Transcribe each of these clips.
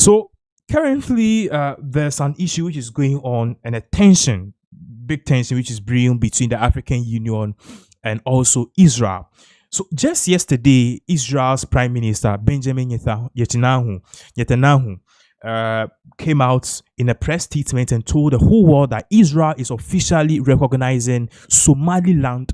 So currently, there's an issue which is going on, and a tension, big tension, which is brewing between the African Union and also Israel. So just yesterday, Israel's Prime Minister Benjamin Netanyahu uh, came out in a press statement and told the whole world that Israel is officially recognizing Somaliland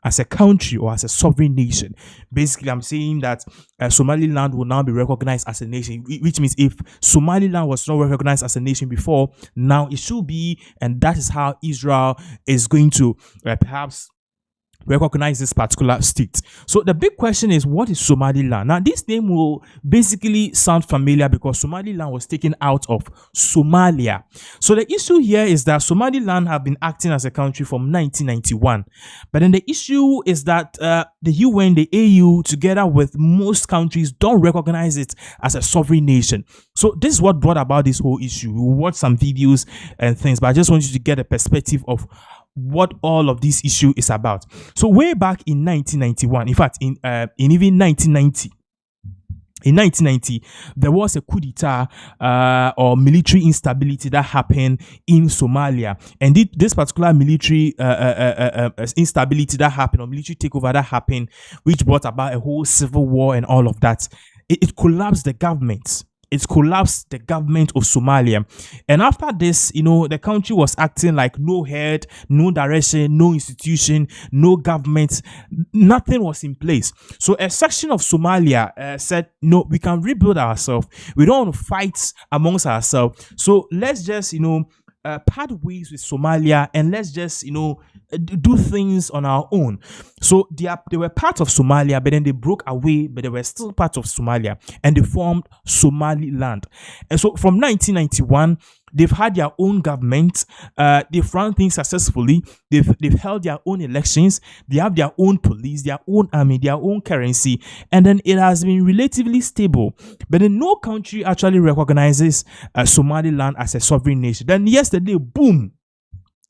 as a country or as a sovereign nation. Basically, I'm saying that Somaliland will now be recognized as a nation, which means if Somaliland was not recognized as a nation before, now it should be, and that is how Israel is going to perhaps recognize this particular state. So the big question is, what is Somaliland? Now, this name will basically sound familiar because Somaliland was taken out of Somalia. So the issue here is that Somaliland have been acting as a country from 1991. But then the issue is that the UN, the AU, together with most countries, don't recognize it as a sovereign nation. So this is what brought about this whole issue. We will watch some videos and things, but I just want you to get a perspective of what all of this issue is about. So way back in 1991, in fact, in even 1990, in 1990, there was a coup d'etat or military instability that happened in Somalia. And this particular military instability that happened, or military takeover that happened, which brought about a whole civil war and all of that, it collapsed the government. It collapsed the government of Somalia. And after this, the country was acting like no head, no direction, no institution, no government. Nothing was in place. So a section of Somalia said, no, we can rebuild ourselves. We don't want to fight amongst ourselves. So let's just, part ways with Somalia, and let's just, do things on our own. So they were part of Somalia, but then they broke away, but they were still part of Somalia, and they formed Somaliland. And so from 1991, they've had their own government. They've run things successfully. They've held their own elections. They have their own police, their own army, their own currency, and then it has been relatively stable. But then no country actually recognizes Somaliland as a sovereign nation. Then yesterday, boom,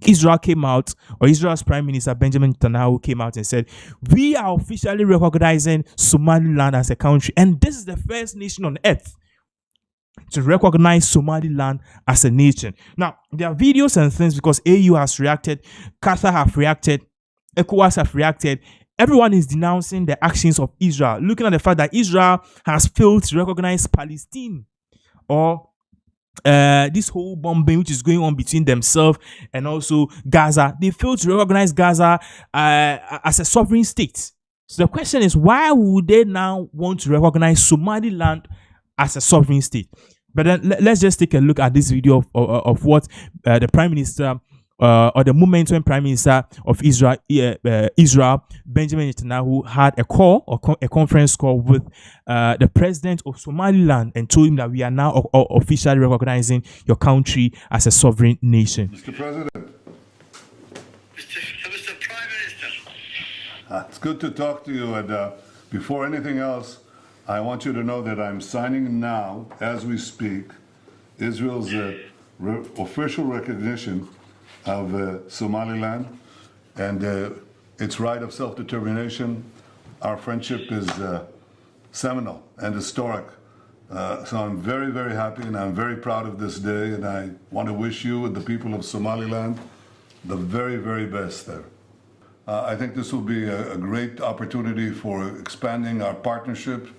Israel came out, or Israel's Prime Minister Benjamin Netanyahu came out and said, we are officially recognizing Somaliland as a country, and this is the first nation on earth to recognize Somaliland as a nation. Now, there are videos and things because AU has reacted, Qatar have reacted, ECOWAS have reacted. Everyone is denouncing the actions of Israel, looking at the fact that Israel has failed to recognize Palestine, or this whole bombing which is going on between themselves and also Gaza. They failed to recognize Gaza as a sovereign state. So the question is, why would they now want to recognize Somaliland as a sovereign state? But then let's just take a look at this video of what the Prime Minister or the moment when Prime Minister of Israel, Benjamin Netanyahu, had a call, or a conference call with the president of Somaliland, and told him that we are now officially recognizing your country as a sovereign nation. Mr. President. Mr. Prime Minister. It's good to talk to you, and before anything else, I want you to know that I'm signing now, as we speak, Israel's official recognition of Somaliland and its right of self-determination. Our friendship is seminal and historic. So I'm very, very happy, and I'm very proud of this day, and I want to wish you and the people of Somaliland the very, very best there. I think this will be a great opportunity for expanding our partnership.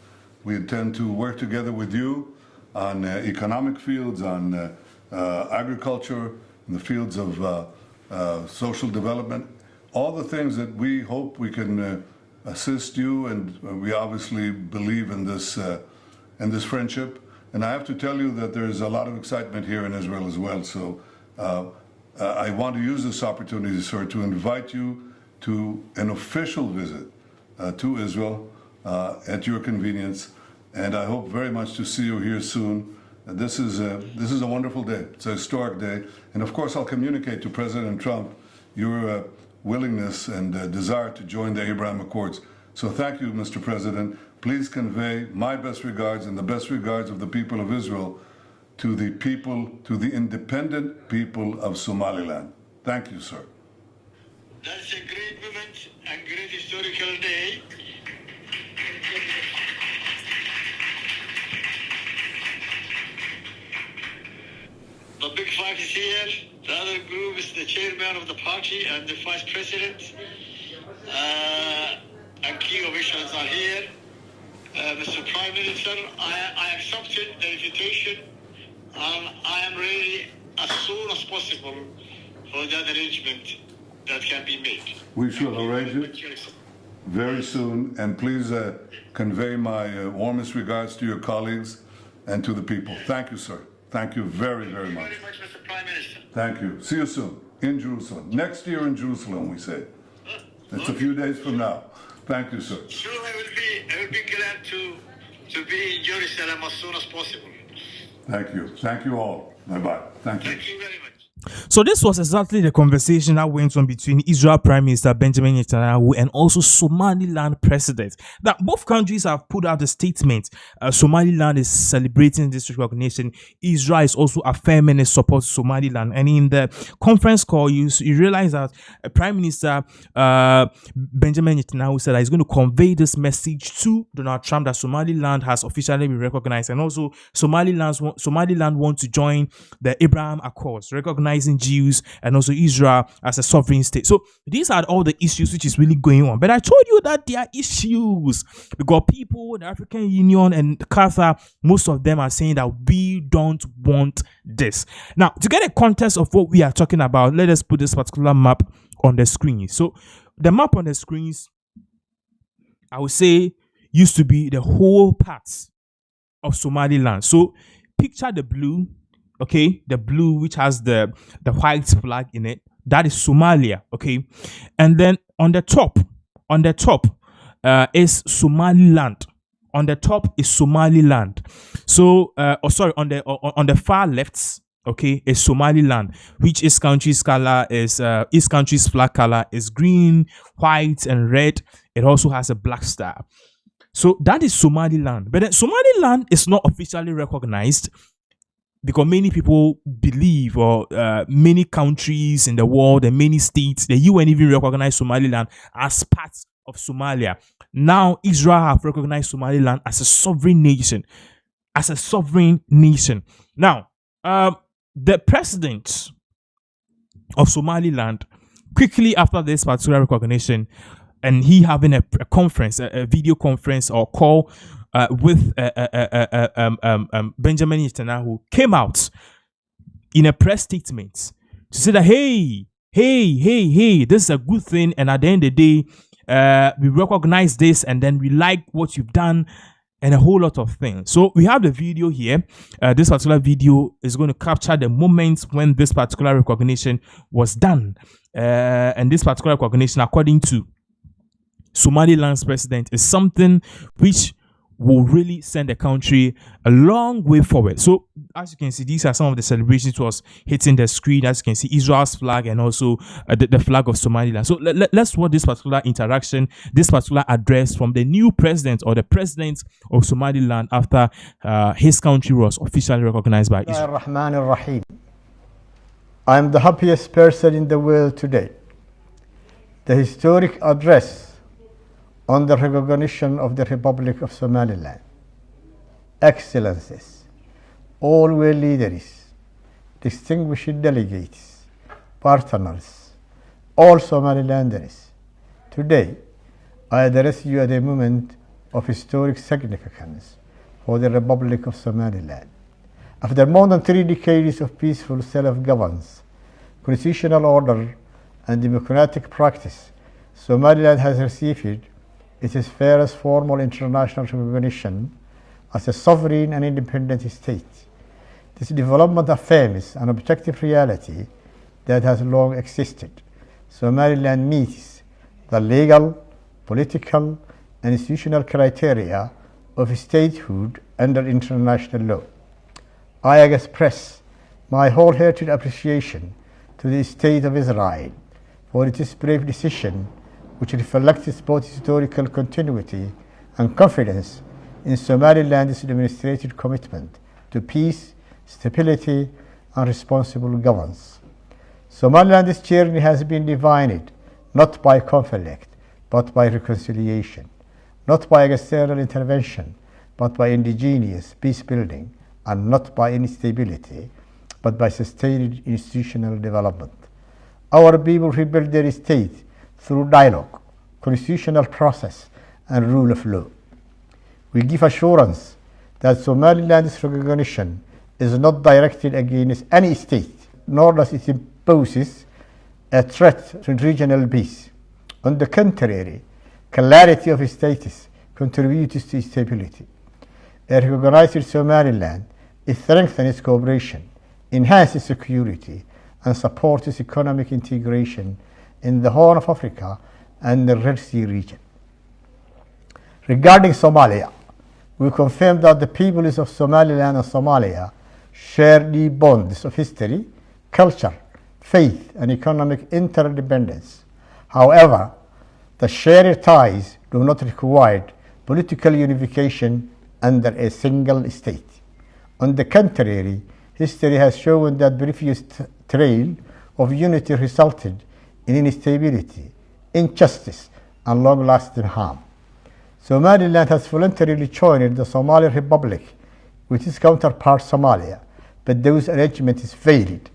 We intend to work together with you on economic fields, on agriculture, in the fields of social development, all the things that we hope we can assist you, and we obviously believe in this friendship. And I have to tell you that there's a lot of excitement here in Israel as well. So I want to use this opportunity, sir, to invite you to an official visit to Israel at your convenience. And I hope very much to see you here soon. This is a wonderful day. It's a historic day. And of course, I'll communicate to President Trump your willingness and desire to join the Abraham Accords. So thank you, Mr. President. Please convey my best regards and the best regards of the people of Israel to the people, to the independent people of Somaliland. Thank you, sir. That's a great moment and great historical day. 5 is here. The other group is the chairman of the party and the vice president. And key officials are here. Mr. Prime Minister, I accepted the invitation and I am ready as soon as possible for that arrangement that can be made. We shall arrange it very soon, and please convey my warmest regards to your colleagues and to the people. Thank you, sir. Thank you very, very much. Thank you very much, Mr. Prime Minister. Thank you. See you soon in Jerusalem. Next year in Jerusalem, we say. It's a few days from now. Thank you, sir. Sure, I will be glad to be in Jerusalem as soon as possible. Thank you. Thank you all. Bye-bye. Thank you. Thank you very much. So this was exactly the conversation that went on between Israel Prime Minister Benjamin Netanyahu and also Somaliland President. Now, both countries have put out a statement. Somaliland is celebrating this recognition. Israel is also affirming its support to Somaliland. And in the conference call, you realize that Prime Minister Benjamin Netanyahu said that he's going to convey this message to Donald Trump that Somaliland has officially been recognized. And also Somaliland wants to join the Abraham Accords, recognizing Jews and also Israel as a sovereign state. So these are all the issues which is really going on. But I told you that there are issues because people, the African Union and Qatar, most of them are saying that we don't want this. Now, to get a context of what we are talking about, let us put this particular map on the screen. So the map on the screens, I would say, used to be the whole part of Somaliland. So picture the blue. Okay, the blue which has the white flag in it, that is Somalia. Okay, and then on the top is Somaliland. On the top is Somaliland. So on the far left, okay, is Somaliland, which is country's color is each country's flag color is green, white, and red. It also has a black star. So that is Somaliland. But then Somaliland is not officially recognized, because many people believe, or many countries in the world and many states, the UN even recognize Somaliland as part of Somalia. Now, Israel have recognized Somaliland as a sovereign nation. Now, the president of Somaliland, quickly after this particular recognition, and he having a conference, a video conference or call with Benjamin Netanyahu, came out in a press statement to say that hey, this is a good thing, and at the end of the day, we recognize this, and then we like what you've done, and a whole lot of things. So we have the video here. This particular video is going to capture the moment when this particular recognition was done, and this particular recognition, according to Somaliland's president, is something which will really send the country a long way forward. So as you can see, these are some of the celebrations was hitting the screen. As you can see, Israel's flag and also the flag of Somaliland. So let's watch this particular interaction, this particular address from the new president, or the president of Somaliland, after his country was officially recognized by Israel. I am the happiest person in the world today. The historic address on the recognition of the Republic of Somaliland. Excellencies, all world leaders, distinguished delegates, partners, all Somalilanders, today I address you at a moment of historic significance for the Republic of Somaliland. After more than 3 decades of peaceful self-governance, constitutional order, and democratic practice, Somaliland has received its first formal international recognition as a sovereign and independent state. This development affirms an objective reality that has long existed. Somaliland meets the legal, political, and institutional criteria of statehood under international law. I express my wholehearted appreciation to the State of Israel for its brave decision, which reflects both historical continuity and confidence in Somaliland's demonstrated commitment to peace, stability, and responsible governance. Somaliland's journey has been defined not by conflict, but by reconciliation, not by external intervention, but by indigenous peace building, and not by instability, but by sustained institutional development. Our people rebuild their state through dialogue, constitutional process, and rule of law. We give assurance that Somaliland's recognition is not directed against any state, nor does it impose a threat to regional peace. On the contrary, clarity of status contributes to stability. A recognized Somaliland strengthens cooperation, enhances security, and supports economic integration in the Horn of Africa and the Red Sea region. Regarding Somalia, we confirm that the peoples of Somaliland and Somalia share deep bonds of history, culture, faith, and economic interdependence. However, the shared ties do not require political unification under a single state. On the contrary, history has shown that previous trail of unity resulted in instability, injustice, and long-lasting harm. Somaliland has voluntarily joined the Somali Republic with its counterpart Somalia, but those arrangements failed,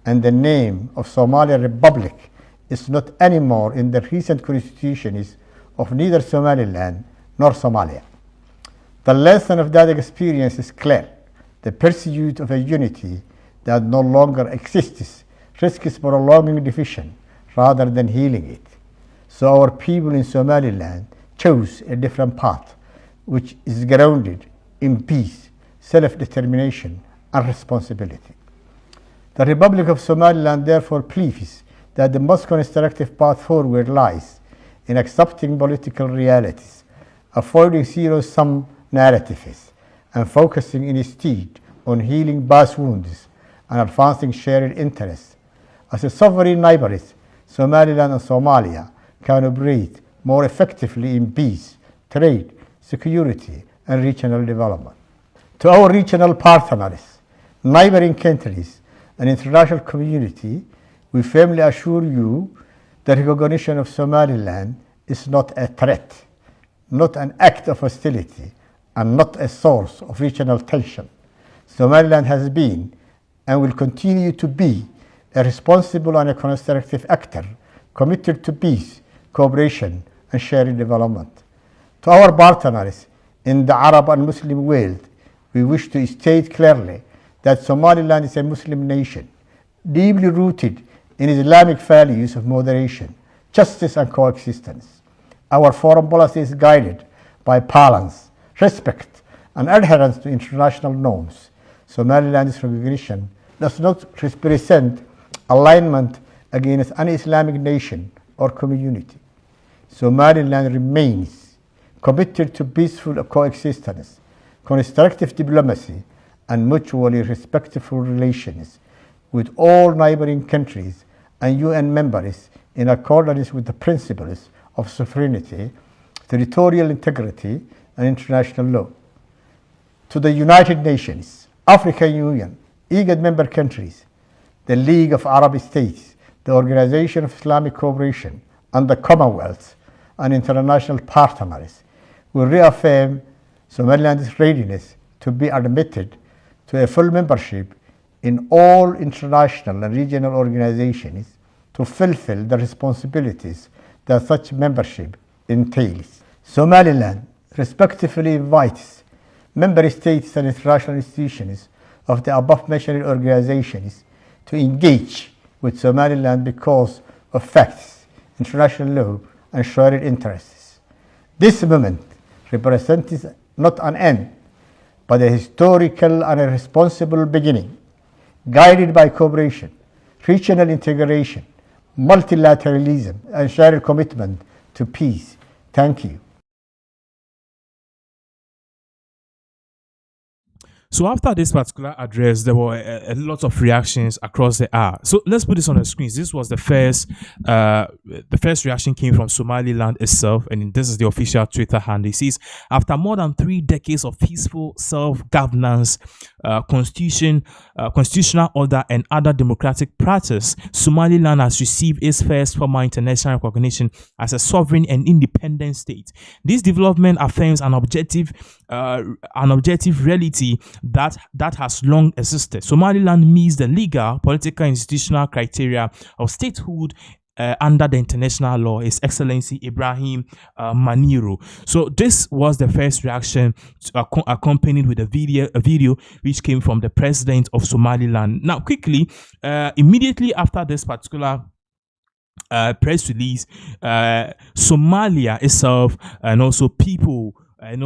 and the name of Somali Republic is not anymore in the recent constitutions of neither Somaliland nor Somalia. The lesson of that experience is clear. The pursuit of a unity that no longer exists risks prolonging division rather than healing it. So our people in Somaliland chose a different path, which is grounded in peace, self-determination, and responsibility. The Republic of Somaliland therefore believes that the most constructive path forward lies in accepting political realities, avoiding zero-sum narratives, and focusing instead on healing past wounds and advancing shared interests. As a sovereign neighbors, Somaliland and Somalia can operate more effectively in peace, trade, security, and regional development. To our regional partners, neighboring countries, and international community, we firmly assure you that recognition of Somaliland is not a threat, not an act of hostility, and not a source of regional tension. Somaliland has been and will continue to be a responsible and a constructive actor committed to peace, cooperation, and shared development. To our partners in the Arab and Muslim world, we wish to state clearly that Somaliland is a Muslim nation, deeply rooted in Islamic values of moderation, justice, and coexistence. Our foreign policy is guided by balance, respect, and adherence to international norms. Somaliland's recognition does not represent alignment against an Islamic nation or community. Somaliland remains committed to peaceful coexistence, constructive diplomacy, and mutually respectful relations with all neighboring countries and UN members in accordance with the principles of sovereignty, territorial integrity, and international law. To the United Nations, African Union, IGAD member countries, the League of Arab States, the Organization of Islamic Cooperation, and the Commonwealth and international partners will reaffirm Somaliland's readiness to be admitted to a full membership in all international and regional organizations to fulfill the responsibilities that such membership entails. Somaliland respectfully invites member states and international institutions of the above-mentioned organizations to engage with Somaliland because of facts, international law, and shared interests. This moment represents not an end, but a historical and a responsible beginning, guided by cooperation, regional integration, multilateralism, and shared commitment to peace. Thank you. So after this particular address, there were a lot of reactions across the hour. So let's put this on the screens. This was the first reaction came from Somaliland itself, and this is the official Twitter handle. It says, after more than 3 decades of peaceful self-governance, constitution constitutional order and other democratic practice, Somaliland has received its first formal international recognition as a sovereign and independent state. This development affirms an objective reality that has long existed. Somaliland meets the legal, political, and institutional criteria of statehood under the international law. His Excellency Ibrahim Maniro. So this was the first reaction, accompanied with a video which came from the president of Somaliland. Now, quickly, immediately after this particular press release, Somalia itself and also people and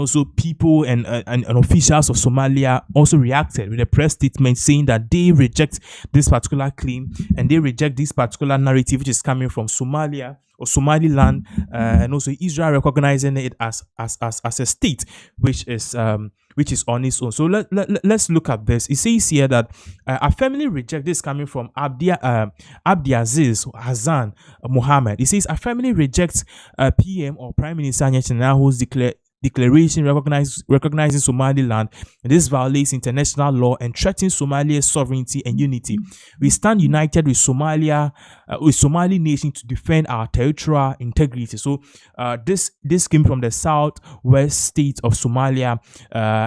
officials of Somalia also reacted with a press statement saying that they reject this particular claim and they reject this particular narrative which is coming from Somalia or Somaliland, and also Israel recognizing it as a state which is on its own. So let's look at this. It says here that I firmly reject this, coming from Abdiaziz Hassan Mohammed. It says I firmly reject PM or Prime Minister Netanyahu's declaration recognizing Somaliland. This violates international law and threatens Somalia's sovereignty and unity. We stand united with Somali nation to defend our territorial integrity. So this came from the southwest state of Somalia,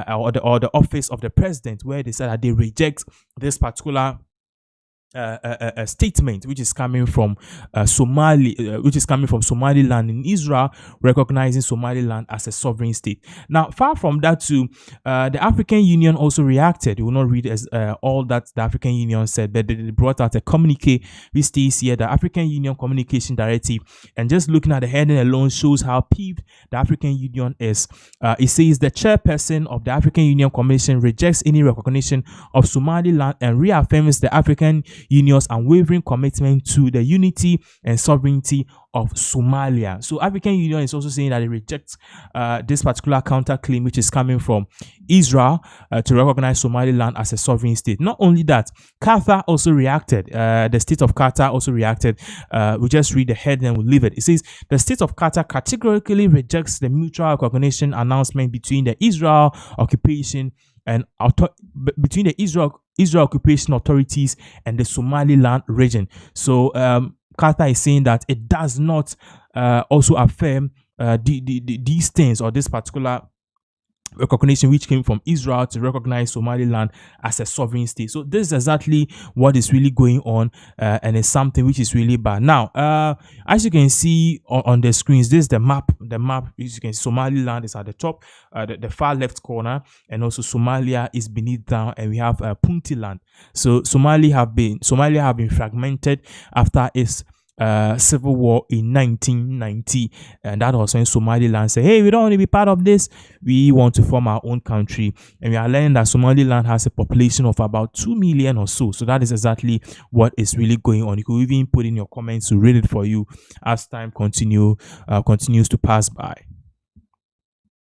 or the office of the president, where they said that they reject this particular a statement which is coming from Somaliland in Israel, recognizing Somaliland as a sovereign state. Now, far from that too, the African Union also reacted. We will not read all that the African Union said, but they brought out a communique which states here the African Union Communication Directive, and just looking at the heading alone shows how peeved the African Union is. It says the chairperson of the African Union Commission rejects any recognition of Somaliland and reaffirms the African Union's unwavering commitment to the unity and sovereignty of Somalia. So African Union is also saying that it rejects this particular counterclaim which is coming from Israel to recognize Somaliland as a sovereign state. Not only that, Qatar also reacted. The state of Qatar also reacted. We just read the head and we'll leave it. It says the state of Qatar categorically rejects the mutual recognition announcement between the Israel occupation and between the Israel occupation authorities and the Somaliland region. So Qatar is saying that it does not also affirm these things, or this particular recognition which came from Israel to recognize Somaliland as a sovereign state. So this is exactly what is really going on, and it's something which is really bad. Now, as you can see on the screens, this is the map. The map, as you can see, Somaliland is at the top, the far left corner, and also Somalia is beneath down, and we have Puntland. So Somalia have been fragmented after its civil war in 1990, and that was when Somaliland said, hey, we don't want to be part of this, we want to form our own country. And we are learning that Somaliland has a population of about 2 million or so. So that is exactly what is really going on. You could even put in your comments to read it for you as time continues to pass by.